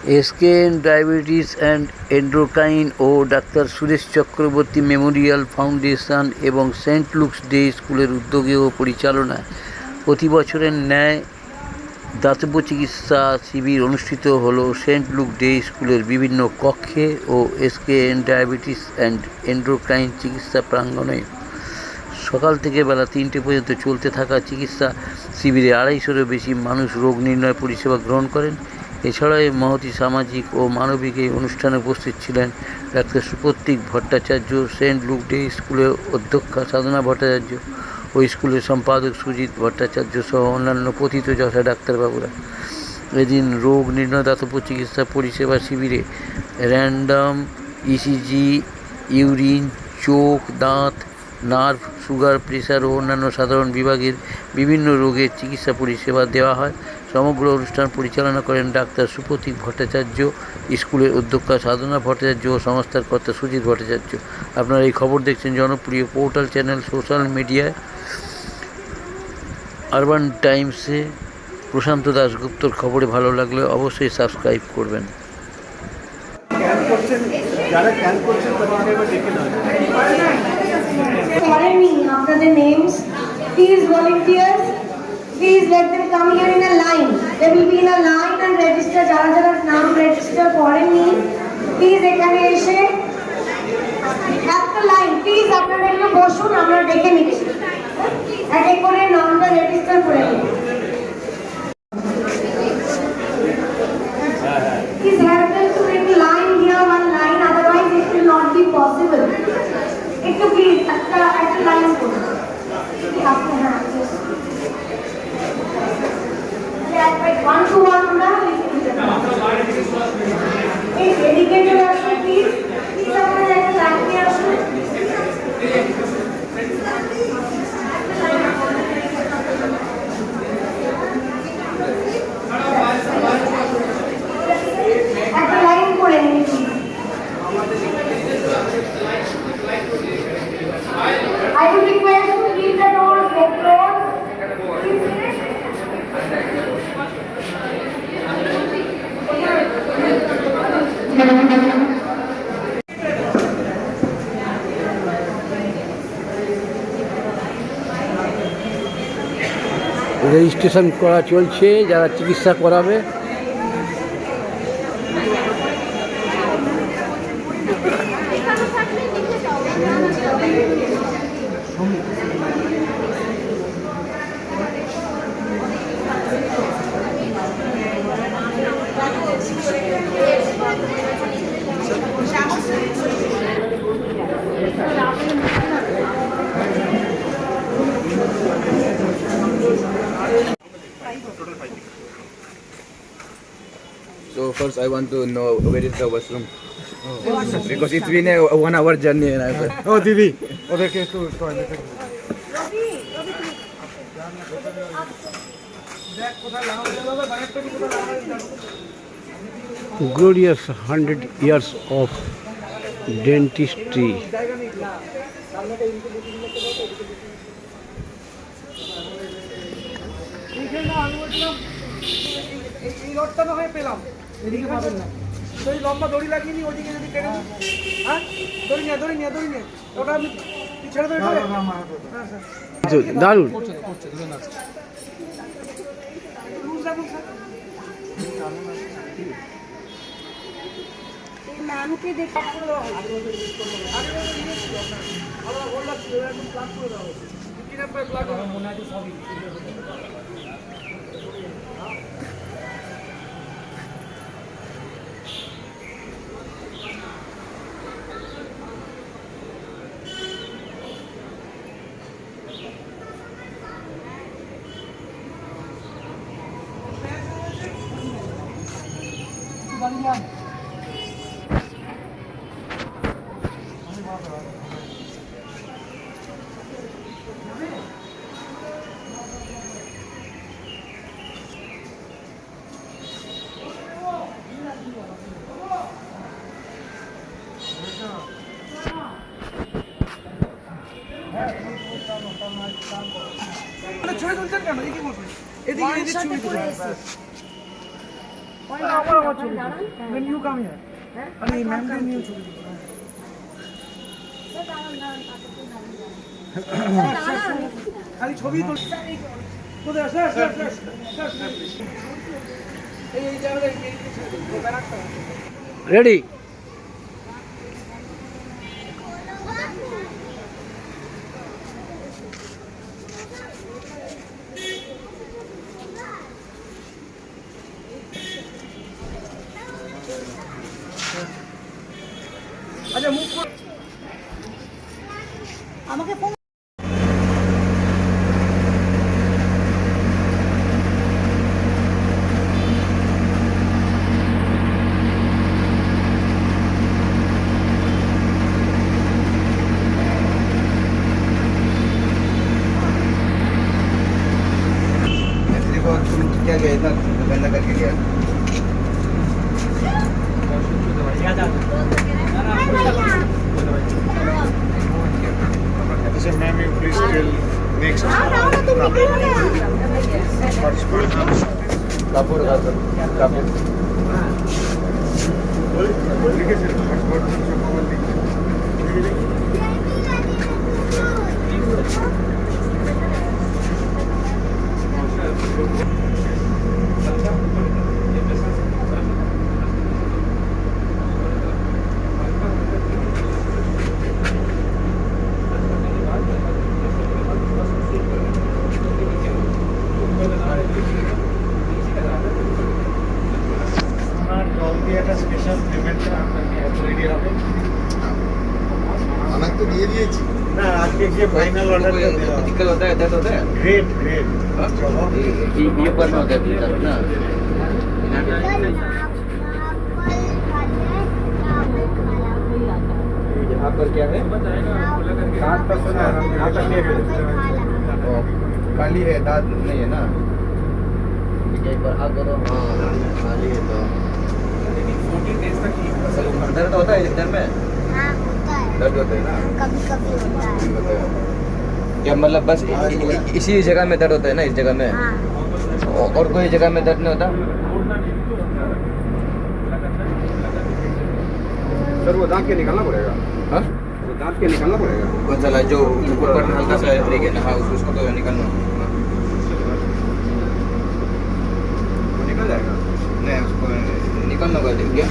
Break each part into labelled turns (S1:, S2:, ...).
S1: এসকেএন diabetes and endocrine ও doctor Suresh Chakraborty memorial foundation এবং Saint Luke's Day স্কুলের উদ্যোগে ও পরিচালনায় প্রতি বছরের ন্যায় দাতব্য চিকিৎসা শিবির অনুষ্ঠিত হলো সেন্ট লুক ডে স্কুলের বিভিন্ন কক্ষে ও এসকেএন ডায়াবেটিস অ্যান্ড এন্ডোক্রাইন চিকিৎসা প্রাঙ্গণে। সকাল থেকে বেলা 3টে পর্যন্ত চলতে থাকা চিকিৎসা শিবিরে 250-রও বেশি মানুষ রোগ নির্ণয় পরিষেবা গ্রহণ করেন। এছাড়াও এই মহতী সামাজিক ও মানবিক এই অনুষ্ঠানে উপস্থিত ছিলেন doctor Supratik Bhattacharya, Saint Luke Day স্কুলের অধ্যক্ষা সাধনা ভট্টাচার্য ও স্কুলের সম্পাদক সুজিত ভট্টাচার্য সহ অন্যান্য পথিতযশা ডাক্তারবাবুরা। এদিন রোগ নির্ণয় দাতব্য চিকিৎসা পরিষেবা শিবিরে র্যান্ডম ইসিজি, ইউরিন, চোখ, দাঁত, নার্ভ, সুগার, প্রেশার ও অন্যান্য সাধারণ বিভাগের বিভিন্ন রোগের চিকিৎসা পরিষেবা দেওয়া হয়। সমগ্র অনুষ্ঠান পরিচালনা করেন ডাক্তার সুপ্রতীক ভট্টাচার্য, স্কুলের অধ্যক্ষা সাধনা ভট্টাচার্য ও সংস্থার কর্তা সুজিত ভট্টাচার্য। আপনারা এই খবর দেখছেন জনপ্রিয় পোর্টাল চ্যানেল সোশ্যাল মিডিয়ায় আরবান টাইমসে। প্রশান্ত দাশগুপ্তর খবরে ভালো লাগলে অবশ্যই সাবস্ক্রাইব করবেন।
S2: After the names, please volunteers, please let them come here in a line. They will be in a line and register. যারা যারা নাম register করেননি, please এখানে এসে একটা লাইন, প্লিজ আপনারা একটু বসুন, আমরা ডেকে নিচ্ছি। এক এক করে নামটা রেজিস্টার করে নিন। Please help them to make a line here, one line, otherwise it will not be possible. একটু প্লিজ একটা লাইন করুন। আপনি হ্যাঁ one to one আমরা লিখে দিতে এই ডেডিকেটেড আসুন প্লিজ আপনারা একটা লাইন নিয়ে আসুন। একটা লাইন করে নিন please. I would request to keep the doors closed.
S1: Registration করা চলছে যারা চিকিৎসা করাবে।
S3: So first I want to know where is the washroom? Because it's been a 1 hour journey and I said,
S4: ও দিদি ওদেরকে একটু টয়লেটে
S1: Glorious 100 years of dentistry.
S4: এই রডটা না হয়ে পেলাম এদিকে পাবেন না সেই লম্বা দড়ি লাগিয়ে নি ওদিকে যদি কেটে দিই হ্যাঁ দড়ি নিয়ে ওটা আমি ছেড়ে দেবো
S1: দারুণ
S4: করছে ধরে না রুলস রাখুন স্যার
S2: এই ম্যামকে দেখে
S4: করে দেওয়া হবে আগে আবার হোল্ড লাগছিল একদম প্লাগ করে দেওয়া হবে কিনা প্লাগ মনে আছে সবই ছবি তুলছেন কেন? এদিকে বসুন, এদিকে ছবি তুলছেন। আমার ছবি when you come here আমি ম্যামকে নিয়ে ছবি দিব খালি ছবি তো কোথায় স্যার এই জায়গায় ব্যানারটা
S1: রেডি?
S4: আচ্ছা মুখ
S2: আমাকে ফোন
S3: देखो क्या गया इतना गंदा करके गया
S5: So, ma'am, you please tell next.
S3: Kapoor Kapoor
S5: special পেমেন্টটা রেডি হবে
S3: अनाज तो दिए दिएছি
S5: না আজকে যে ফাইনাল অর্ডারটা দেওয়া
S3: दिक्कत होता है दर्द होता है
S5: গ্রেট গ্রেট চলো
S1: ये पर ना होता है ना?
S3: यहाँ पर क्या है
S5: दांत का सुना है दांत का नहीं
S3: खाली है दांत नहीं है ना
S1: एक बार हाथ करो।
S3: हाँ खाली है तो दर्द होता है इधर में दर्द होता है ना
S2: कभी होता है
S3: क्या मतलब बस इसी जगह में दर्द होता है ना इस जगह में और कोई जगह में दर्द नहीं होता
S5: सर वो दांत के निकालना पड़ेगा
S3: हाँ
S5: वो दांत के निकालना पड़ेगा
S3: कौन सा जो ऊपर हल्का सा ब्रेक है ना हाँ उसको तो निकालना
S5: वो निकल जाएगा
S3: नहीं उसको निकालना पड़ेगा क्या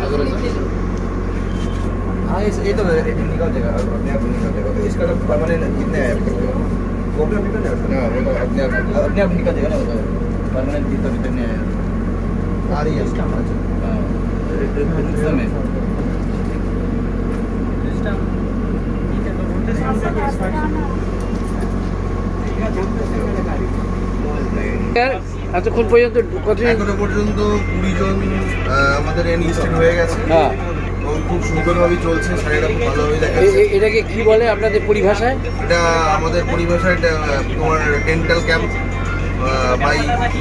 S3: अगर हाँ ये तो निकल जाएगा अपने आप निकल जाएगा तो इसका तो परमानेंट कितने है
S5: वो भी निकल जाएगा
S3: हाँ वो तो अपने आप निकल जाएगा ना वो परमानेंट तो भीतर नहीं आएगा आ रही है इसका हाँ में
S1: এতক্ষণ পর্যন্ত কতদিন?
S6: এখনো পর্যন্ত 20 জন আমাদের এনলিস্টেড হয়ে গেছে
S1: হ্যাঁ,
S6: এবং খুব সুন্দরভাবে চলছে, শাড়িটা খুব ভালোভাবে দেখাচ্ছে।
S1: এটাকে কি বলে আপনাদের পরিভাষায়?
S6: এটা আমাদের পরিভাষায় তোমার dental camp by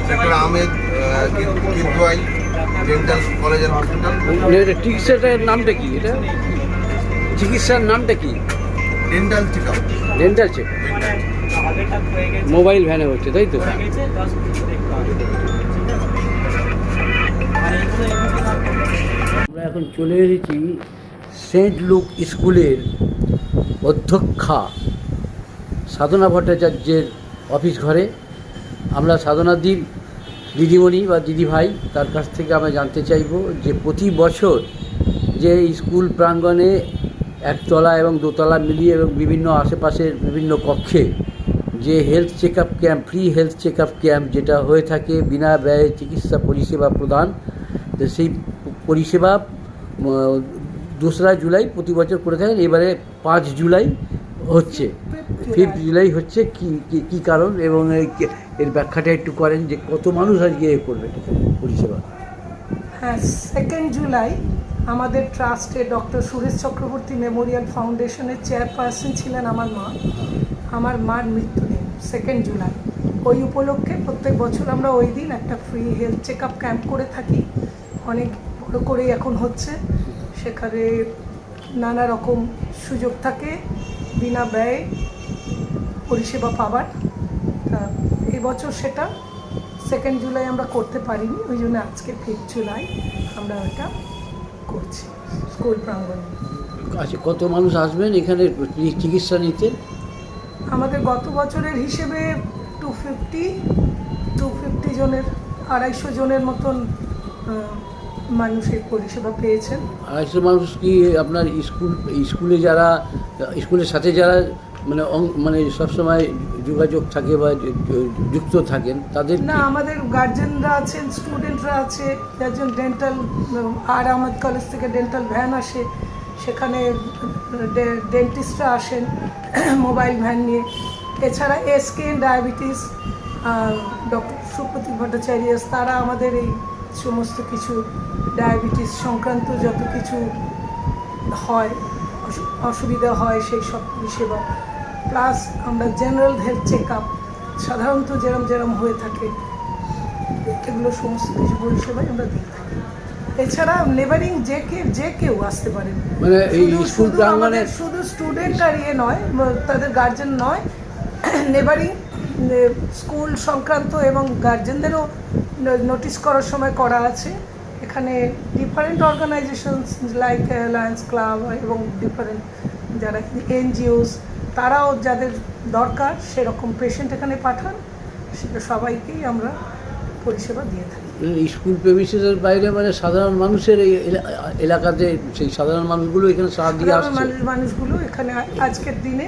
S6: doctor Ahmed Kidwai dental college and hospital.
S1: চিকিৎসাটার নামটা কি? এটা চিকিৎসার নামটা কি?
S6: Dental check up.
S1: Dental check mobile ভ্যানে হচ্ছে, তাই তো? আমরা এখন চলে এসেছি সেন্ট লুক স্কুলের অধ্যক্ষা সাধনা ভট্টাচার্যের অফিস ঘরে। আমরা সাধনাদির দিদিমণি বা দিদিভাই, তার কাছ থেকে আমরা জানতে চাইব যে প্রতি বছর যে স্কুল প্রাঙ্গণে একতলা এবং দোতলা মিলিয়ে এবং বিভিন্ন আশেপাশের বিভিন্ন কক্ষে যে health check up camp, free health check up camp যেটা হয়ে থাকে বিনা ব্যয়ে চিকিৎসা পরিষেবা প্রদান, তো সেই পরিষেবা 2রা জুলাই প্রতি বছর করে থাকেন। এবারে 5 জুলাই হচ্ছে, 5 জুলাই হচ্ছে। কি কারণ এবং এর ব্যাখ্যাটা একটু করেন যে কত মানুষ আজকে করবে পরিষেবা?
S7: হ্যাঁ, 2 জুলাই আমাদের ট্রাস্টে ডক্টর সুরেশ চক্রবর্তী মেমোরিয়াল ফাউন্ডেশনের চেয়ারপারসন ছিলেন আমার মা। আমার মার মৃত্যুদিন 2 জুলাই। ওই উপলক্ষে প্রত্যেক বছর আমরা ওই দিন একটা free health check up camp করে থাকি। অনেক বড় করেই এখন হচ্ছে, সেখানে নানা রকম সুযোগ থাকে বিনা ব্যয়ে পরিষেবা পাওয়ার। তা এবছর সেটা 2 জুলাই আমরা করতে পারিনি, ওই জন্য আজকে 5 জুলাই আমরা ওটা করছি স্কুল প্রাঙ্গণে।
S1: আচ্ছা, কত মানুষ আসবেন এখানে চিকিৎসা নিতে?
S7: আমাদের গত বছরের হিসেবে 250 জনের, 250 জনের মতন মানুষ এই পরিষেবা পেয়েছেন।
S1: 250 মানুষ কি আপনার স্কুলে যারা, স্কুলের সাথে যারা মানে সবসময় যোগাযোগ থাকে বা যুক্ত থাকেন তাদের?
S7: না, আমাদের গার্জেনরা আছেন, স্টুডেন্টরা আছে, একজন ডেন্টাল, আর আহমেদ কলেজ থেকে ডেন্টাল ভ্যান আসে, সেখানে ডেন্টিস্টরা আসেন মোবাইল ভ্যান নিয়ে। এছাড়া SK diabetes, doctor Supratik Bhattacharya, তারা আমাদের এই সমস্ত কিছু ডায়াবেটিস সংক্রান্ত যত কিছু হয়, অসুবিধা হয় সেই সব পরিষেবা, প্লাস আমরা জেনারেল হেলথ চেক আপ সাধারণত যেরম হয়ে থাকে, এগুলো সমস্ত কিছু পরিষেবাই আমরা দিয়ে থাকি। এছাড়া নেবারিং যে কেউ আসতে পারেন,
S1: মানে এই স্কুল
S7: শুধু
S1: প্রাঙ্গণে
S7: আমাদের শুধু স্টুডেন্ট আর নয়, তাদের গার্জেন নয়, নেবারিং স্কুল সংক্রান্ত এবং গার্জেনদেরও নোটিশ করার সময় করা আছে। এখানে different organisations like Lions Club এবং ডিফারেন্ট যারা এনজিওস, তারাও যাদের দরকার সেরকম পেশেন্ট এখানে পাঠান, সেটা সবাইকেই আমরা পরিষেবা দিয়ে থাকি।
S1: স্কুল প্রেমিসেসের বাইরে মানে সাধারণ মানুষের এই এলাকাতে সেই সাধারণ মানুষগুলো এখানে সাড়া দিয়ে আসছে,
S7: মানুষগুলো এখানে আজকের দিনে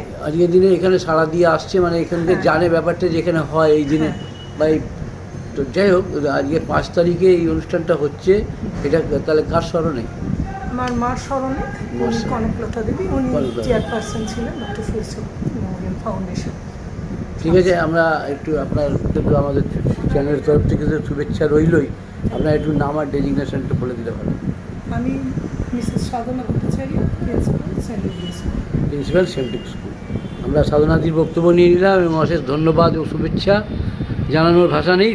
S1: এখানে সাড়া দিয়ে আসছে, মানে এখানকে জানে ব্যাপারটা যেখানে হয় এই দিনে বা তো যাই হোক, আজকে 5 তারিখে এই অনুষ্ঠানটা হচ্ছে, এটা তাহলে কার স্মরণে?
S7: আমার মার স্মরণে, কনকলতা দেবী, উনি চেয়ারপারসন ছিলেন doctor Suresh Chakraborty memorial foundation.
S1: ঠিক আছে, আমরা একটু আপনার তো আমাদের চ্যানেলের তরফ থেকে তো শুভেচ্ছা রইলই, আপনার একটু নাম আর ডেজিগনেশনটা বলে দিতে পারেন।
S7: আমি Mrs Sadhana Bhattacharya,
S1: principal Saint Luke school. আমরা সাধনাদির বক্তব্য নিয়ে নিলাম এবং অশেষ ধন্যবাদ ও শুভেচ্ছা জানানোর ভাষা নেই,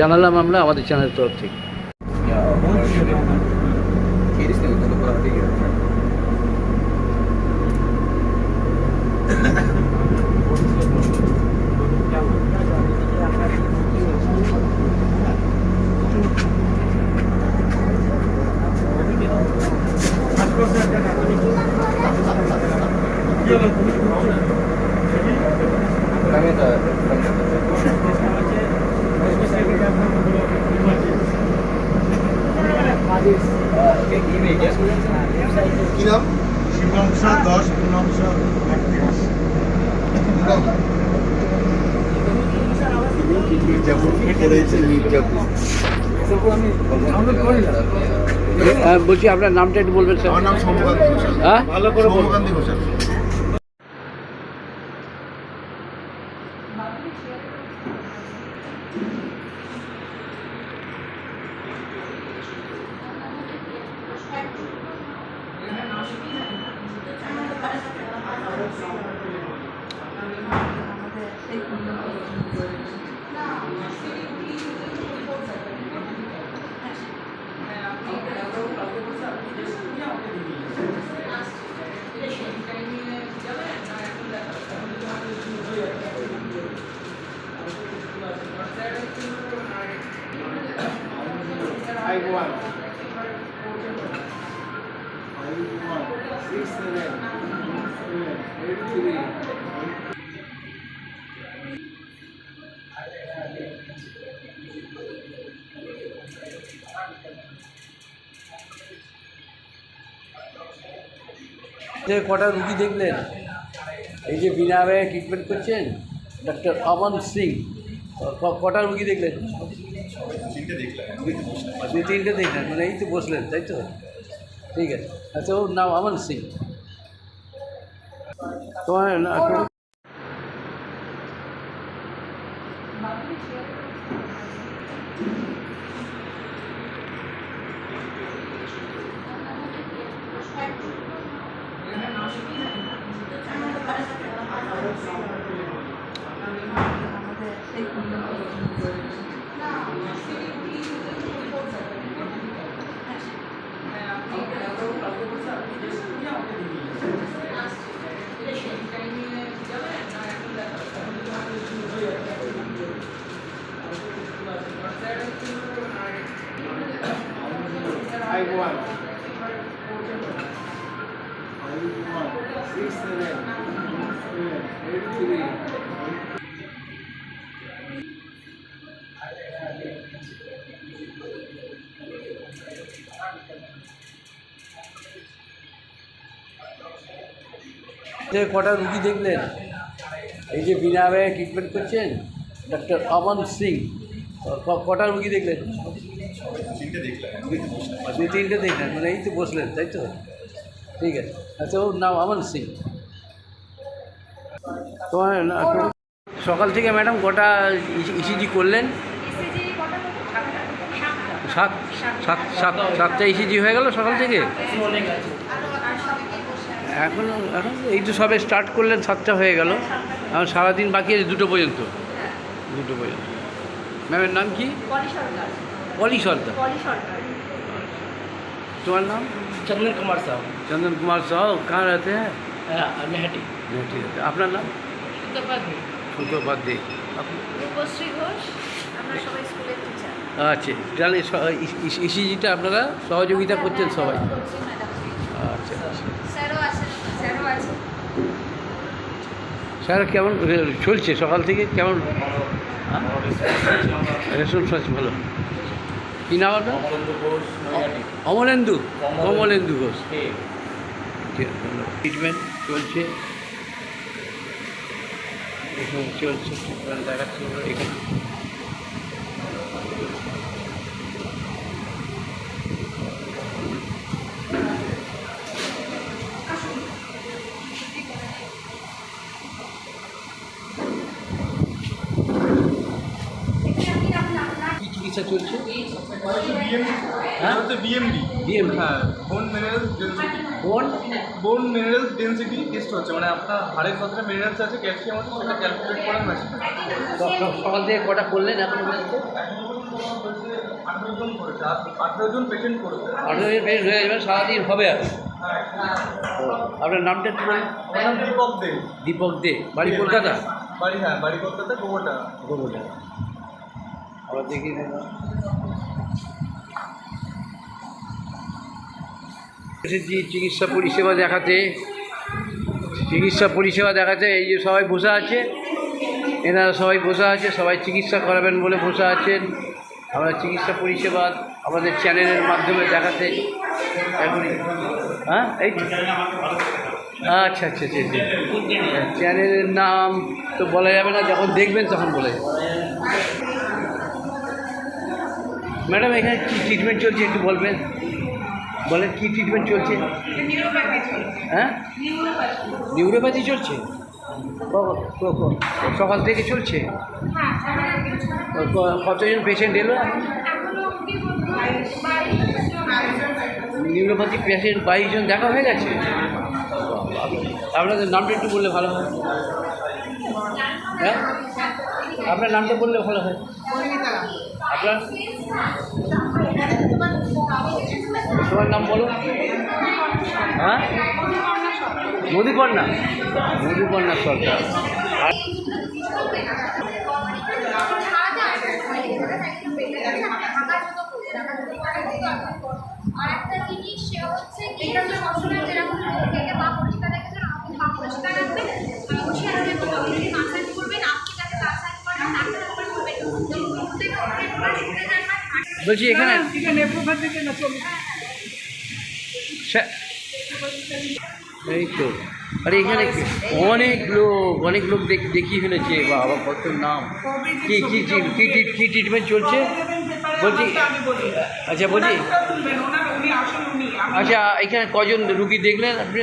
S1: জানালাম আমরা আমাদের চ্যানেলের তরফ থেকে।
S6: কি নাম?
S8: শিবংশ 10 পূর্ণাংশ
S1: 38 বলছি, আপনার নামটা একটু বলবেন স্যার?
S6: আমার নাম সৌমকান্তি ঘোষাল।
S1: হ্যাঁ,
S6: ভালো করে সৌমকান্তি ঘোষাল।
S1: কটা রুগী দেখলেন? এই যে বিনামে ট্রিটমেন্ট করছেন ডক্টর অমন সিং, কটা রুগী দেখলেন? 2-3টে দেখলেন, মানে এই তো বসলেন, তাই তো? ঠিক আছে, আচ্ছা, ওর নাম অমন সিং। তোমার কটা রুগী দেখলেন? এই যে বিনা ব্যয়ে ট্রিটমেন্ট করছেন ডক্টর অমন সিং, কটা রুগী দেখলেন? দুই তিনটে দেখলেন, মানে এই তো বসলেন, তাই তো? ঠিক আছে। আচ্ছা, ওর নাম অমন সিং। তোমার সকাল থেকে ম্যাডাম কটা ইসিজি করলেন? সাতটা ইসিজি হয়ে গেল সকাল থেকে? এখন এই তো সবে স্টার্ট করলেন, 7টা হয়ে গেল, এখন সারাদিন বাকি আছে 2টো পর্যন্ত। 2টো পর্যন্ত। ম্যামের নাম কি? পলি সর্দার। तुम्हारा नाम?
S9: चंदन कुमार साहब।
S1: चंदन कुमार साहब कहाँ रहते हैं?
S9: नेहटी।
S1: नेहटी रहते हैं। अपना नाम? সুতোপাধ্যায়।
S2: রূপশ্রী ঘোষ, আমরা সবাই স্কুলের টিচার।
S1: আচ্ছা, তাহলে ইসিজিটা আপনারা সহযোগিতা করছেন সবাই? আচ্ছা আচ্ছা।
S2: স্যারও আছেন, স্যারও আছে।
S1: স্যার কেমন চলছে সকাল থেকে? কেমন রেসপন্স ভালো? কী নাম আপনার? অমলেন্দু। কমলেন্দু ঘোষ। ট্রিটমেন্ট চলছে, এখানে চলছে ট্রিটমেন্ট দেখাচ্ছে এখানে। কি চিকিৎসা চলছে?
S8: হচ্ছে বিএমডি।
S1: বিএমডি?
S8: হ্যাঁ, বোন মিনারেলস ডেনসিটি। বোন মিনারেলস ডেনসিটি টেস্ট হচ্ছে, মানে আপনার হাড়ের কতটা মিনারেলস আছে, ক্যালসিয়াম আছে, সেটা ক্যালকুলেট করার মেশিন।
S1: সকাল থেকে কটা করলেন এখন পর্যন্ত?
S8: 18 জন করেছে, 18 জন পেশেন্ট করেছে।
S1: 18 জন পেশেন্ট হয়ে যাবেন, সারাদিন হবে আর। আপনার নামটা একটু বলুন।
S8: আমার নাম দীপক দে।
S1: দীপক দে, বাড়ি কলকাতা?
S8: বাড়ি কলকাতা, গোবরটা।
S1: গোবরটা। আবার দেখি এসেছি চিকিৎসা পরিষেবা দেখাতে। এই যে সবাই বসে আছে, এনারা সবাই বসে আছে, সবাই চিকিৎসা করাবেন বলে বসে আছেন। আমরা চিকিৎসা পরিষেবা আমাদের চ্যানেলের মাধ্যমে দেখাতে এখনই। হ্যাঁ, এই আচ্ছা আচ্ছা আচ্ছা। চ্যানেলের নাম তো বলা যাবে না, যখন দেখবেন তখন বলা যাবে। ম্যাডাম এখানে কী ট্রিটমেন্ট চলছে একটু বলবেন? বলেন কী ট্রিটমেন্ট চলছে? হ্যাঁ, নিউরোপ্যাথি চলছে। সকাল থেকে চলছে? কতজন পেশেন্ট এলো? নিউরোপ্যাথি পেশেন্ট 22 জন দেখা হয়ে গেছে। আপনাদের নামটা একটু বললে ভালো হয়। হ্যাঁ, আপনার নামটা বললে ভালো হয়। আপনার তোমার নাম বলো। হ্যাঁ, মধুকন্যা সরকার।
S2: আর একটা জিনিস সে হচ্ছে এটা তো সবসময় যেরকম থেকে পা পরিষ্কার রেখেছেন, আপনি পা পরিষ্কার রাখবেন, বসে রাখবেন, আপনি মাসাজ করবেন, আপনি তাকে মাসাজ করেন, ডাক্তার উপরে করবেন।
S1: বলছি এখানে এই তো, আরে এখানে অনেক লোক দেখি ফেলেছে। বাবা কত নাম! কি ট্রিটমেন্ট চলছে বলছি? আচ্ছা বলছি, আচ্ছা এখানে কজন রুগী দেখলেন আপনি?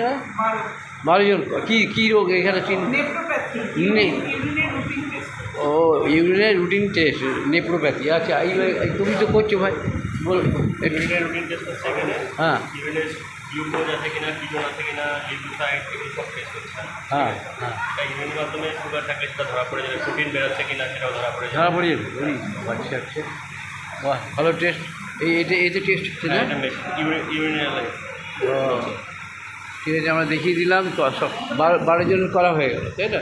S1: 12 জন। কি রোগ এখানে? ও, ইউরিনের রুটিন টেস্ট, নেপ্রোপ্যাথি। আচ্ছা, এই তুমি তো করছো ভাই, বল।
S9: ইউরিনের রুটিন টেস্ট হচ্ছে এখানে।
S1: হ্যাঁ,
S9: ইউরিনের গ্লুকোজ আছে কিনা, কিটোন আছে কিনা, লিউকোসাইড, এগুলো সব টেস্ট হচ্ছে।
S1: হ্যাঁ,
S9: এটা ইউরিনের মাধ্যমে সুগার থাকলে সেটা ধরা পড়ে যাবে, প্রোটিন বেরোচ্ছে কিনা সেটাও ধরা পড়ে যাবে।
S1: আচ্ছা আচ্ছা, বাহ, ভালো টেস্ট। এতে টেস্ট হচ্ছে না?
S9: ইউরিনের লাগে।
S1: ও, ঠিক আছে, আমরা দেখিয়ে দিলাম তো। সব 12 জন করা হয়ে গেল, তাই না?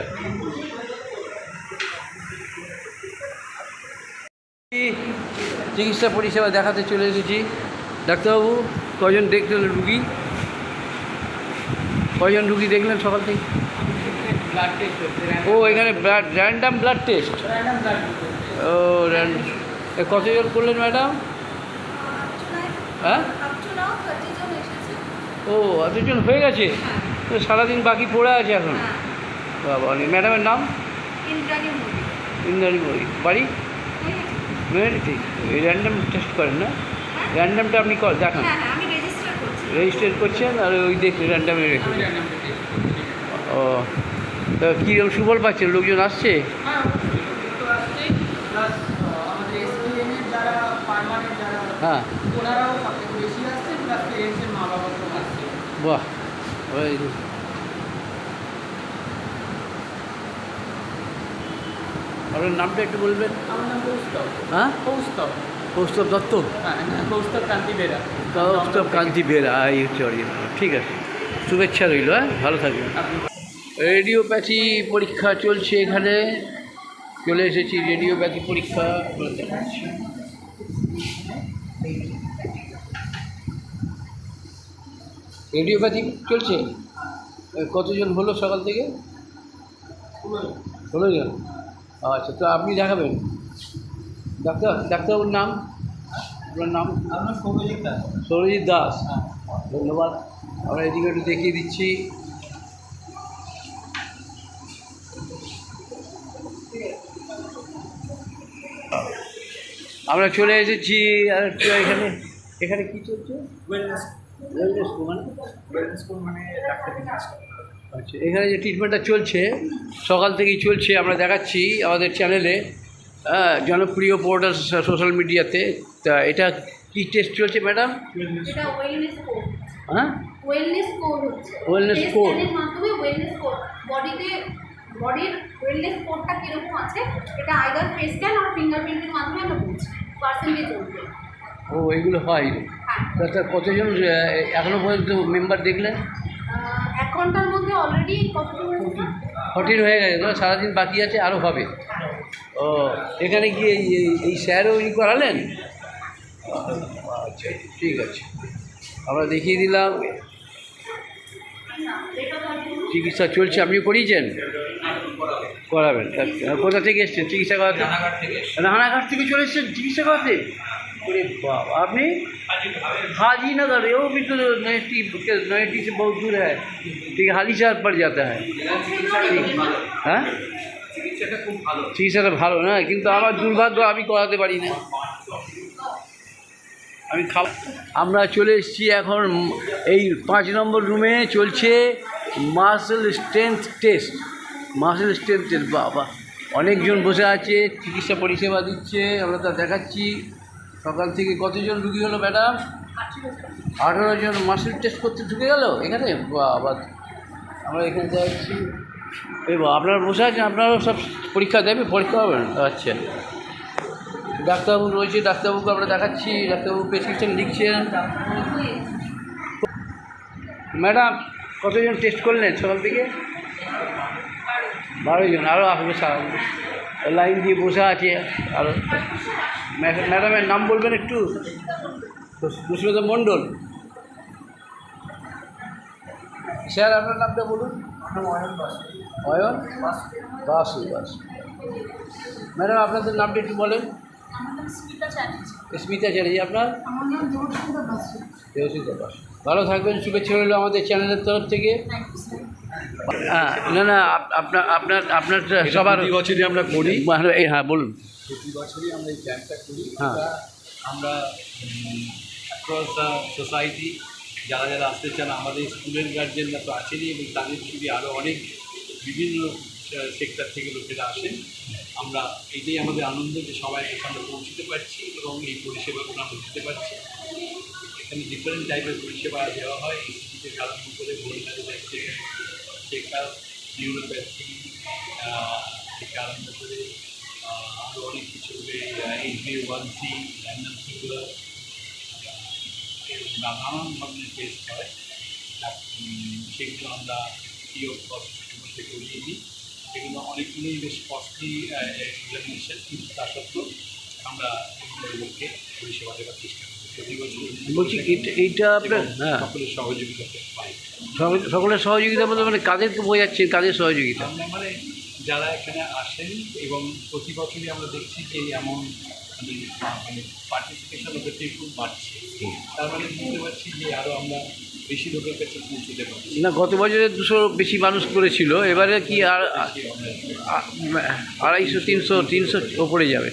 S1: চিকিৎসা পরিষেবা দেখাতে চলে এসেছি। ডাক্তারবাবু কজন দেখলেন রুগী? কজন রুগী দেখলেন সকাল থেকে?
S4: ব্লাড টেস্ট হচ্ছে,
S1: ও এখানে blood, random blood test.
S4: Random blood
S1: ও কতজন করলেন ম্যাডাম? হ্যাঁ, ও এতজন হয়ে গেছে? তো সারাদিন বাকি পড়ে আছে এখন। বাবা, ম্যাডামের নাম? ইন্দ্রাণী মোদী। বাড়ি? ঠিক। এই র্যান্ডাম টেস্ট করেন না? র্যান্ডামটা আপনি দেখান, রেজিস্টার করছেন আর ওই দেখে র্যান্ডামে রেখেছেন। ও তা কীরকম সুফল পাচ্ছেন? লোকজন আসছে?
S4: আমাদের এসপিএমের যারা পার্মানেন্ট যারা
S1: হ্যাঁ,
S4: ওনারাও সবথেকে বেশি আসছে, প্লাস পেরেন্টসের মা বাবাকেও আসছে।
S1: বাহ। আপনার নামটা একটু বলবেন?
S4: আমার নাম কৌস্তব।
S1: হ্যাঁ,
S4: কৌস্তব।
S1: কৌস্তব দত্ত।
S4: হ্যাঁ, কৌস্তব কান্তি বেরা।
S1: কৌস্তব কান্তি বেরা, এই হচ্ছে অরিজিনাল। ঠিক আছে, শুভেচ্ছা রইল। হ্যাঁ, ভালো থাকবেন। রেডিওপ্যাথি পরীক্ষা চলছে এখানে, চলে এসেছি রেডিওপ্যাথি পরীক্ষা দেখাচ্ছি। রেডিওপ্যাথি চলছে। কতজন হলো সকাল থেকে? 16 জন। আচ্ছা, তো আপনি দেখাবেন? ডাক্তারবাবুর নাম? আপনার নাম?
S4: আমার সৌরজিৎ দাস।
S1: সৌরজিৎ দাস, ধন্যবাদ। আমরা এদিকে একটু দেখিয়ে দিচ্ছি। আমরা চলে এসেছি আর একটু এখানে। এখানে কী চলছে? ওয়েলনেস মানে আচ্ছা, এখানে যে ট্রিটমেন্টটা চলছে সকাল থেকেই চলছে, আমরা দেখাচ্ছি আমাদের চ্যানেলে, জনপ্রিয় পোর্টাল সোশ্যাল মিডিয়াতে। তা এটা কী টেস্ট চলছে ম্যাডাম?
S2: এটা ওয়েলনেস কোড।
S1: হ্যাঁ,
S2: ওয়েলনেস কোড হচ্ছে।
S1: Wellness code.
S2: এর মাধ্যমে ওয়েলনেস কোড বডির ওয়েলনেস কোডটা কিরকম আছে এটা আইদার ফেস স্ক্যান আর ফিঙ্গারপ্রিন্টের মাধ্যমে আমরা বুঝছি পার্সেন্টেজ অনুযায়ী।
S1: ও, এগুলো হয়।
S2: হ্যাঁ,
S1: তা কতজন এখনো পর্যন্ত মেম্বার দেখলেন?
S2: 1 ঘন্টার মধ্যে অলরেডি কতজন হয়েছে?
S1: 14 হয়ে গেছে, তো সারাদিন বাকি আছে, আরও হবে। ও, এখানে গিয়ে এই স্যারও করালেন? আচ্ছা, ঠিক আছে, আমরা দেখিয়ে দিলাম। চিকিৎসা চলছে, আপনিও করিয়েছেন? করাবেন। কোথা থেকে এসছেন চিকিৎসা করাতে? রানাঘাট থেকে চলে এসছেন চিকিৎসা করাতে? अरे बाप, आपने हाजी नगर, वो भी तो नोएटी से बहुत दूर है। ठीक है, हालीशहर पड़ जाता है। ठीक, हाँ, চিকিৎসাটা ভালো না, কিন্তু আমার দুর্ভাগ্য আমি করাতে পারি না। আমরা চলে এসেছি এখন এই 5 নম্বর রুমে। চলছে muscle strength test. Muscle strength test, বাবা, অনেকজন বসে আছে, চিকিৎসা পরিষেবা দিচ্ছে, আমরা তা দেখাচ্ছি। সকাল থেকে কতজন রুগী হলো ম্যাডাম? 18 জন মাসেল টেস্ট করতে ঢুকে গেল এখানে। বাবা, আমরা এখানে যাচ্ছি। এই আপনারা বসে আছেন, আপনারাও সব পরীক্ষা দেবে? পরীক্ষা হবে? আচ্ছা, ডাক্তারবাবু রয়েছে, ডাক্তারবাবুকে আমরা দেখাচ্ছি। ডাক্তারবাবু প্রেসক্রিপশন লিখছেন। ম্যাডাম কতজন টেস্ট করলেন সকাল থেকে? 12 জন। আরও আসবে, লাইন দিয়ে বসে আছে আরও। ম্যাডামের নাম বলবেন একটু? সুস্মিতা মণ্ডল। স্যার আপনার নামটা বলুন। অয়ন বাসু। ম্যাডাম আপনাদের নামটা একটু বলেন। স্মিতা চ্যাটার্জি। আপনার? দেবস্মিতা বাসু। ভালো থাকবেন, শুভেচ্ছা রইল আমাদের চ্যানেলের তরফ থেকে। হ্যাঁ, না আপনার সবার
S10: প্রতি বছরই আমরা করি।
S1: হ্যাঁ, বলুন।
S10: প্রতি বছরই আমরা এই ক্যাম্পটা করি।
S1: হ্যাঁ,
S10: আমরা অ্যাক্রস দ্য সোসাইটি যারা আসতে চান, আমাদের স্কুলের গার্জেনরা তো আছেনই, এবং তাদের যদি আরও অনেক বিভিন্ন সেক্টর থেকে লোকেরা আসেন। আমরা এটাই আমাদের আনন্দ যে সবাই এখানে পৌঁছতে পারছি এবং এই পরিষেবাগুলো আমরা দিতে পারছি। এখানে ডিফারেন্ট টাইপের পরিষেবা দেওয়া হয়, ইনস্টিটিউটের আরম্ভ করে চেকআপ, নিউরোপ্যাথি থেকে আরম্ভ করে আরও অনেক কিছু, HbA1c, র্যান্ডাম সিঙ্গুলার, নানান ধরনের টেস্ট হয়। সেগুলো আমরা ফ্রি অফ কস্টের মধ্যে করিয়ে দিই। সেগুলো অনেকগুলোই বেশ কস্টলি এক্সামিনেশন, কিন্তু তা সত্ত্বেও আমরা এগুলোর লোককে পরিষেবা দেওয়ার চেষ্টা করি। প্রতি বছর
S1: বলছি এইটা আপনার হ্যাঁ
S10: সকলের সহযোগিতা পাই।
S1: সকলের সহযোগিতা বলতে মানে কাদেরকে বোঝাচ্ছেন, কাদের সহযোগিতা?
S10: আমরা মানে যারা এখানে আসেন এবং প্রতি বছরই আমরা দেখছি যে এমন মানে পার্টিসিপেশন ওদেরকে খুব বাড়ছে, তার মানে বুঝতে পারছি যে আরও আমরা বেশি লোকের কাছে পৌঁছতে পারছি।
S1: না, গত বছরে 200 বেশি মানুষ করেছিল, এবারে কি আর 250-300 ওপরে যাবে?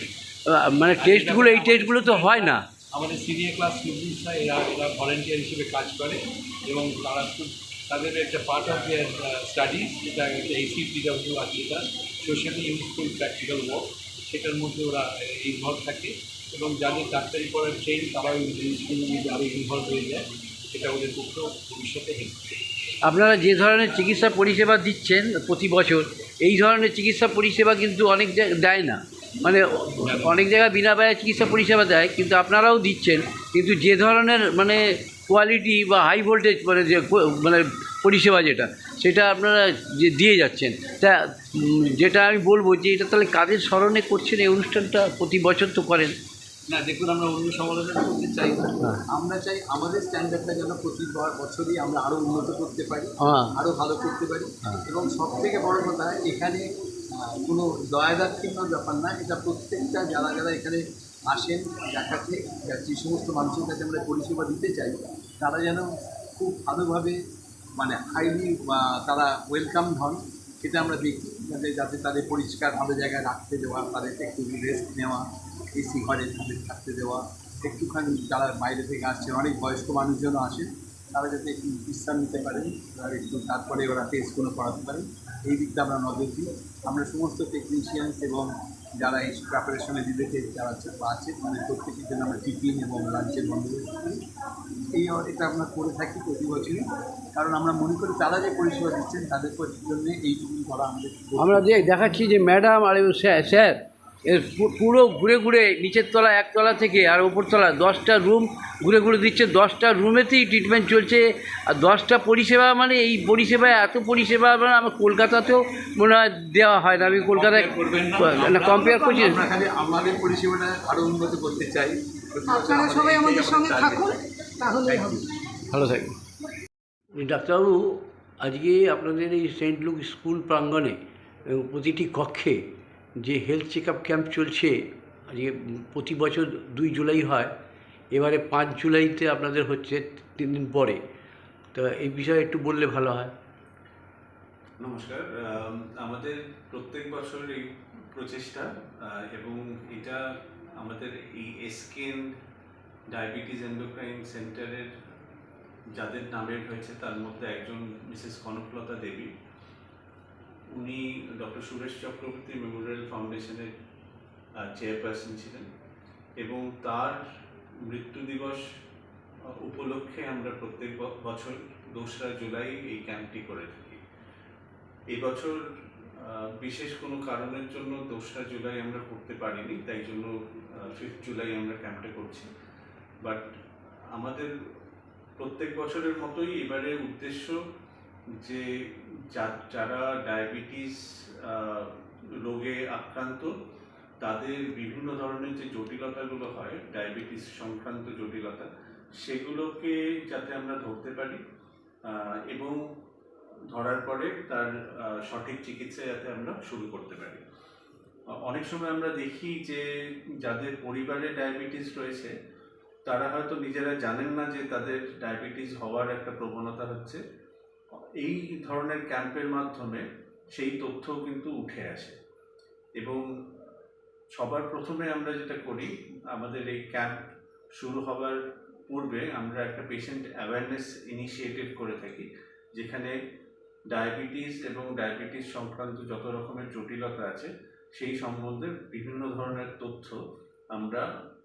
S1: মানে টেস্টগুলো, এই টেস্টগুলো তো হয় না।
S10: আমাদের সিনিয়র ক্লাস স্টুডেন্টসরা এরা ভলেন্টিয়ার হিসেবে কাজ করে এবং তারা খুব তাদের একটা পার্ট অফ দেয়ার স্টাডিজ, যেটা ACPW আছে, যেটা সোশ্যালি ইউজফুল প্র্যাকটিক্যাল ওয়ার্ক, সেটার মধ্যে ওরা ইনভলভ থাকে এবং যাদের ডাক্তারি পড়ার ট্রেন তারাও এই জিনিসগুলোর মধ্যে আরও ইনভলভ হয়ে যায়, সেটা ওদের পক্ষেও ভবিষ্যতে হেল্প করে।
S1: আপনারা যে ধরনের চিকিৎসা পরিষেবা দিচ্ছেন প্রতি বছর, এই ধরনের চিকিৎসা পরিষেবা কিন্তু অনেক জায়গায় দেয় না, মানে অনেক জায়গায় বিনা ব্যয়ে চিকিৎসা পরিষেবা দেয়, কিন্তু আপনারাও দিচ্ছেন, কিন্তু যে ধরনের মানে কোয়ালিটি বা হাই ভোল্টেজ মানে যে মানে পরিষেবা যেটা, সেটা আপনারা যে দিয়ে যাচ্ছেন, তা যেটা আমি বলবো যে এটা তাহলে কাদের স্মরণে করছেন এই অনুষ্ঠানটা? প্রতি বছর তো করেন।
S10: না, দেখুন, আমরা অন্য সমালোচনা করতে চাই না, আমরা চাই আমাদের স্ট্যান্ডার্ডটা যেন প্রতি বছরই আমরা আরও উন্নত করতে পারি, আরও ভালো করতে পারি। এবং সবথেকে বড় কথা, এখানে কোনো দয়াদাক্ষিণ্যর ব্যাপার না, এটা প্রত্যেকটা যারা যারা এখানে আসেন দেখাতে, যে সমস্ত মানুষের কাছে আমরা পরিষেবা দিতে চাই, তারা যেন খুব ভালোভাবে মানে হাইলি তারা ওয়েলকাম হন, সেটা আমরা দেখি, যাতে তাদের পরিষ্কার ভালো জায়গায় রাখতে দেওয়া, তাদেরকে একটু রেস্ট নেওয়া, এসি ঘরে তাদের থাকতে দেওয়া, একটুখানি যারা বাইরে থেকে আসছেন, অনেক বয়স্ক মানুষজনও আসেন, তারা যাতে একটু বিশ্রাম নিতে পারেন আর একটু তারপরে ওরা টেস্টগুলো করাতে পারেন, এই দিকটা আমরা নজর দিই। আমরা সমস্ত টেকনিশিয়ানস এবং যারা এই প্রিপারেশনে রিলেটেড যারা আছে মানে প্রত্যেকের জন্য আমরা টিফিন এবং লাঞ্চের বন্দোবস্ত করি। এটা আমরা করে থাকি প্রতি বছরই, কারণ আমরা মনে করি তারা যে পরিষেবা দিচ্ছেন তাদের জন্য এইটুকুনি করা আমাদের।
S1: আমরা যে দেখাচ্ছি যে ম্যাডাম আর স্যার এর পুরো ঘুরে ঘুরে নিচের তলা, একতলা থেকে আর ওপরতলা 10টা রুম ঘুরে ঘুরে দিচ্ছে, 10টা রুমেতেই ট্রিটমেন্ট চলছে, আর 10টা পরিষেবা, মানে এই পরিষেবায় এত পরিষেবা মানে আমার কলকাতাতেও মনে হয় দেওয়া হয় না। আমি কলকাতায় না কম্পেয়ার করছি,
S10: আমাদের পরিষেবাটা আরও উন্নত করতে চাই।
S7: আপনারা সবাই আমাদের সঙ্গে থাকুন, তাহলেই হবে।
S1: ভালো থাকবেন। ডাক্তারবাবু, আজকে আপনাদের এই সেন্ট লুক স্কুল প্রাঙ্গণে প্রতিটি কক্ষে যে হেলথ চেক আপ ক্যাম্প চলছে, আজকে প্রতি বছর 2 জুলাই হয়, এবারে 5 জুলাইতে আপনাদের হচ্ছে 3 দিন পরে, তো এই বিষয়ে একটু বললে ভালো হয়।
S11: নমস্কার। আমাদের প্রত্যেক বছর এই প্রচেষ্টা, এবং এটা আমাদের এই এসকেন ডায়াবেটিস এন্ডোক্রাইন সেন্টারের যাদের নামে হয়েছে তার মধ্যে একজন মিসেস কনকলতা দেবী, উনি ডক্টর সুরেশ চক্রবর্তী মেমোরিয়াল ফাউন্ডেশনের চেয়ারপারসন ছিলেন, এবং তার মৃত্যু দিবস উপলক্ষে আমরা প্রত্যেক বছর 2রা জুলাই এই ক্যাম্পটি করে থাকি। এবছর বিশেষ কোনো কারণের জন্য 2রা জুলাই আমরা করতে পারিনি, তাই জন্য 5 জুলাই আমরা ক্যাম্পটা করছি। বাট আমাদের প্রত্যেক বছরের মতোই এবারে উদ্দেশ্য যে যারা ডায়াবেটিস রোগে আক্রান্ত, তাদের বিভিন্ন ধরনের যে জটিলতাগুলো হয়, ডায়াবেটিস সংক্রান্ত জটিলতা, সেগুলোকে যাতে আমরা ধরতে পারি এবং ধরার পরে তার সঠিক চিকিৎসা যাতে আমরা শুরু করতে পারি। অনেক সময় আমরা দেখি যে যাদের পরিবারে ডায়াবেটিস রয়েছে তারা হয়তো নিজেরা জানেন না যে তাদের ডায়াবেটিস হওয়ার একটা প্রবণতা হচ্ছে। এই ধরনের ক্যাম্পের মাধ্যমে সেই তথ্যও কিন্তু উঠে আসে, এবং সবার প্রথমে আমরা যেটা করি, আমাদের এই ক্যাম্প শুরু হবার পূর্বে আমরা একটা পেশেন্ট অ্যাওয়ারনেস ইনিশিয়েটিভ করে থাকি, যেখানে ডায়াবেটিস এবং ডায়াবেটিস সংক্রান্ত যত রকমের জটিলতা আছে সেই সম্বন্ধে বিভিন্ন ধরনের তথ্য আমরা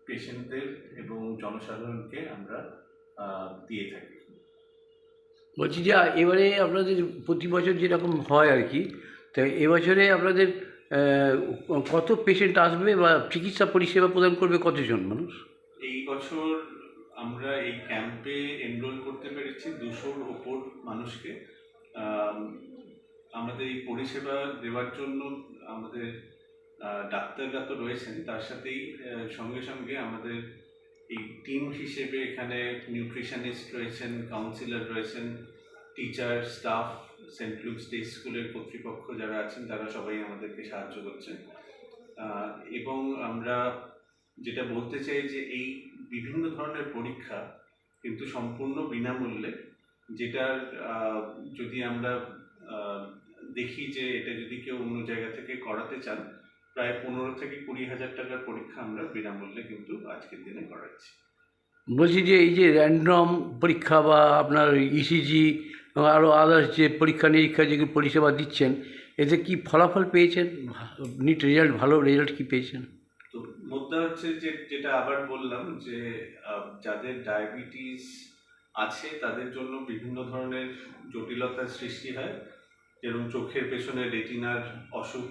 S11: পেশেন্টদের এবং জনসাধারণকে আমরা দিয়ে থাকি।
S1: বলছি যে এবারে আপনাদের প্রতি বছর যেরকম হয় আর কি, তো এবছরে আপনাদের কত পেশেন্ট আসবে বা চিকিৎসা পরিষেবা প্রদান করবে কতজন মানুষ?
S11: এই বছর আমরা এই ক্যাম্পে এনরোল করতে পেরেছি 200-র ওপর মানুষকে। আমাদের এই পরিষেবা দেওয়ার জন্য আমাদের ডাক্তাররা তো রয়েছেন, তার সাথেই সঙ্গে সঙ্গে আমাদের এই টিম হিসেবে এখানে নিউট্রিশনিস্ট রয়েছেন, কাউন্সিলর রয়েছেন, teacher, staff, Saint Luke's Day স্কুলের কর্তৃপক্ষ যারা আছেন তারা সবাই আমাদেরকে সাহায্য করছেন। এবং আমরা যেটা বলতে চাই যে এই বিভিন্ন ধরনের পরীক্ষা কিন্তু সম্পূর্ণ বিনামূল্যে, যেটার যদি আমরা দেখি যে এটা যদি কেউ অন্য জায়গা থেকে করাতে চান, প্রায় 15 থেকে 20,000 টাকার পরীক্ষা আমরা বিনামূল্যে কিন্তু আজকের দিনে করাচ্ছি।
S1: বলছি যে এই যে র্যান্ডম পরীক্ষা বা আপনার ইসিজি আরও আদার্স যে পরীক্ষা নিরীক্ষা যে পরিষেবা দিচ্ছেন, এতে কি ফলাফল পেয়েছেন? নিট রেজাল্ট, ভালো রেজাল্ট কি পেয়েছেন?
S11: তো মুদ্রা হচ্ছে যে যেটা আবার বললাম যে যাদের ডায়াবেটিস আছে তাদের জন্য বিভিন্ন ধরনের জটিলতার সৃষ্টি হয়, যেরকম চোখের পেছনে রেটিনার অসুখ,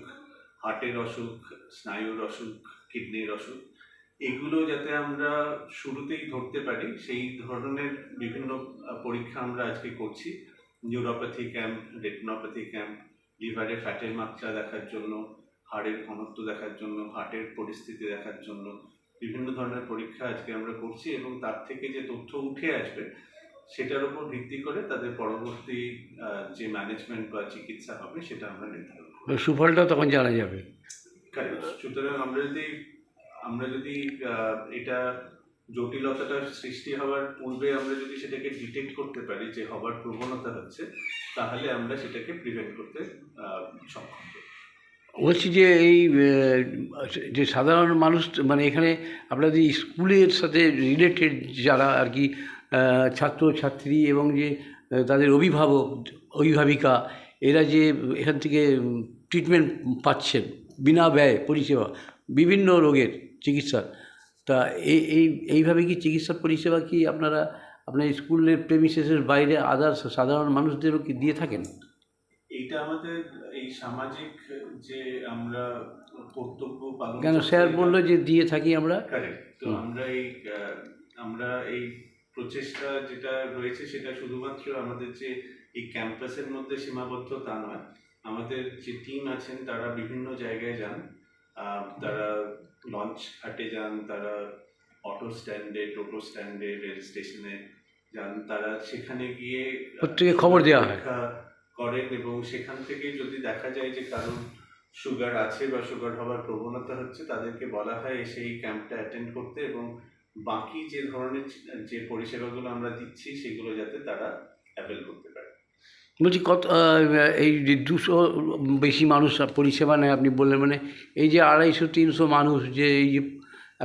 S11: হার্টের অসুখ, স্নায়ুর অসুখ, কিডনির অসুখ, এগুলো যাতে আমরা শুরুতেই ধরতে পারি সেই ধরনের বিভিন্ন পরীক্ষা আমরা আজকে করছি। নিউরোপ্যাথি ক্যাম্প, রেটিনোপ্যাথি ক্যাম্প, লিভারে ফ্যাটের মাত্রা দেখার জন্য, হাড়ের ঘনত্ব দেখার জন্য, হার্টের পরিস্থিতি দেখার জন্য বিভিন্ন ধরনের পরীক্ষা আজকে আমরা করছি, এবং তার থেকে যে তথ্য উঠে আসবে সেটার উপর ভিত্তি করে তাদের পরবর্তী যে ম্যানেজমেন্ট বা চিকিৎসা হবে সেটা আমরা নির্ধারণ করব।
S1: সুফলটা তখন জানা যাবে।
S11: সুতরাং আমরা যদি এটা জটিলতাটা সৃষ্টি হওয়ার পূর্বে আমরা যদি সেটাকে ডিটেক্ট করতে পারি যে হবার প্রবণতা হচ্ছে, তাহলে আমরা সেটাকে প্রিভেন্ট করতে সক্ষম হব।
S1: বলছি যে এই যে সাধারণ মানুষ, মানে এখানে আপনাদের স্কুলের সাথে রিলেটেড যারা আর কি ছাত্র ছাত্রী এবং যে তাদের অভিভাবিকা, এরা যে এখান থেকে ট্রিটমেন্ট পাচ্ছেন বিনা ব্যয় পরিষেবা বিভিন্ন রোগের চিকিৎসা, তা এইভাবে কি চিকিৎসা পরিষেবা কি আপনারা আপনার স্কুলের প্রেমিসেসের বাইরে আদার্স সাধারণ মানুষদেরও কি দিয়ে থাকেন?
S11: এইটা আমাদের এই সামাজিক যে আমরা কর্তব্য পালন,
S1: কেন স্যার বললো যে দিয়ে থাকি আমরা।
S11: কারেক্ট। তো আমরা এই প্রচেষ্টা যেটা রয়েছে সেটা শুধুমাত্র আমাদের যে এই ক্যাম্পাসের মধ্যে সীমাবদ্ধ তা নয়, আমাদের যে টিম আছেন তারা বিভিন্ন জায়গায় যান, তারা লঞ্চ ঘাটে যান, তারা অটো স্ট্যান্ডে, টোটো স্ট্যান্ডে, রেল স্টেশনে যান, তারা সেখানে গিয়ে
S1: প্রত্যেকে খবর দেওয়া হয়
S11: করেন, এবং সেখান থেকে যদি দেখা যায় যে কারণ সুগার আছে বা সুগার হওয়ার প্রবণতা হচ্ছে, তাদেরকে বলা হয় এসে এই ক্যাম্পটা অ্যাটেন্ড করতে, এবং বাকি যে ধরনের যে পরিষেবাগুলো আমরা দিচ্ছি সেগুলো যাতে তারা অ্যাভেল করতে পারে।
S1: বলছি কত এই যে 200 বেশি মানুষ পরিষেবা নেয় আপনি বললেন, মানে এই যে 250-300 মানুষ যে এই যে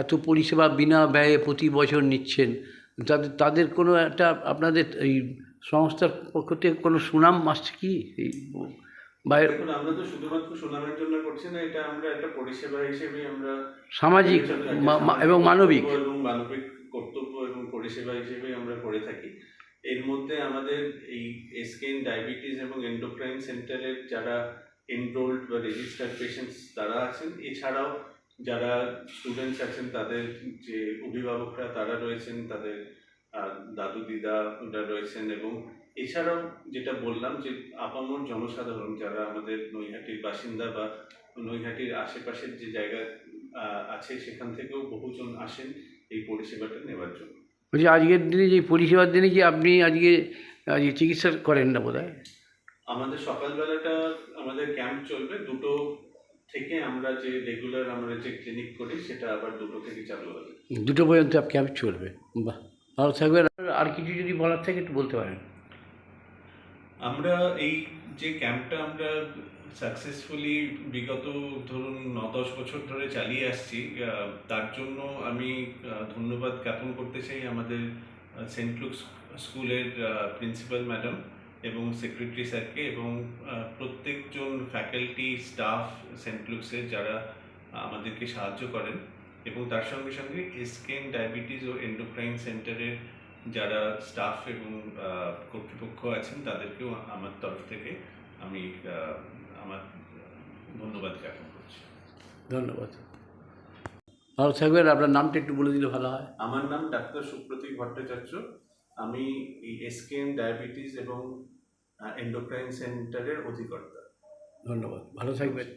S1: এত পরিষেবা বিনা ব্যয়ে প্রতি বছর নিচ্ছেন, তাদের কোনো একটা আপনাদের এই সংস্থার পক্ষ থেকে কোনো সুনাম আসছে কি এই বাইরে?
S11: দেখুন, আমরা তো শুধুমাত্র সুনামের জন্য করছি না, এটা আমরা একটা পরিষেবা হিসেবে আমরা
S1: সামাজিক এবং মানবিক
S11: কর্তব্য এবং পরিষেবা হিসেবে আমরা করে থাকি। এর মধ্যে আমাদের এই এসকেএন ডায়াবেটিস এবং এন্ডোক্রাইন সেন্টারের যারা এনরোলড বা রেজিস্টার্ড পেশেন্টস তারা আছেন, এছাড়াও যারা স্টুডেন্টস আছেন তাদের যে অভিভাবকরা তারা রয়েছেন, তাদের দাদু দিদারা রয়েছেন, এবং এছাড়াও যেটা বললাম যে আপামর জনসাধারণ যারা আমাদের নৈহাটির বাসিন্দা বা নৈহাটির আশেপাশের যে জায়গা আছে সেখান থেকেও বহুজন আসেন এই পরিষেবাটা নেওয়ার জন্য।
S1: বলছি আজকের দিনে যে পরিষেবার দিনে কি আপনি আজকে চিকিৎসা করেন না বোধ হয়?
S11: আমাদের সকালবেলাটা আমাদের ক্যাম্প চলবে 2টো থেকে, আমরা যে রেগুলার আমরা যে ক্লিনিক করি সেটা আবার 2টো থেকে চালু হবে।
S1: 2টো পর্যন্ত ক্যাম্প চলবে। বাহ, ভালো থাকবেন। আর কিছু যদি বলার থাকে একটু বলতে পারেন।
S11: আমরা এই যে ক্যাম্পটা আমরা সাকসেসফুলি বিগত ধরুন 9-10 বছর ধরে চালিয়ে আসছি, তার জন্য আমি ধন্যবাদ জ্ঞাপন করতে চাই আমাদের সেন্ট লুকস স্কুলের প্রিন্সিপাল ম্যাডাম এবং সেক্রেটারি স্যারকে, এবং প্রত্যেকজন ফ্যাকাল্টি স্টাফ সেন্ট লুকসের যারা আমাদেরকে সাহায্য করেন, এবং তার সঙ্গে সঙ্গে এসকেএন ডায়াবেটিস ও এন্ডোক্রাইন সেন্টারের যারা স্টাফ এবং কর্তৃপক্ষ আছেন তাদেরকেও আমার তরফ থেকে আমি আমার ধন্যবাদ জ্ঞাপন করছি।
S1: ধন্যবাদ, ভালো থাকবেন। আপনার নামটা একটু বলে দিলে ভালো হয়।
S11: আমার নাম ডাক্তার সুপ্রতীক ভট্টাচার্য, আমি এই এসকেএন ডায়াবেটিস এবং এন্ডোক্রাইন সেন্টারের অধিকর্তা।
S1: ধন্যবাদ, ভালো থাকবেন।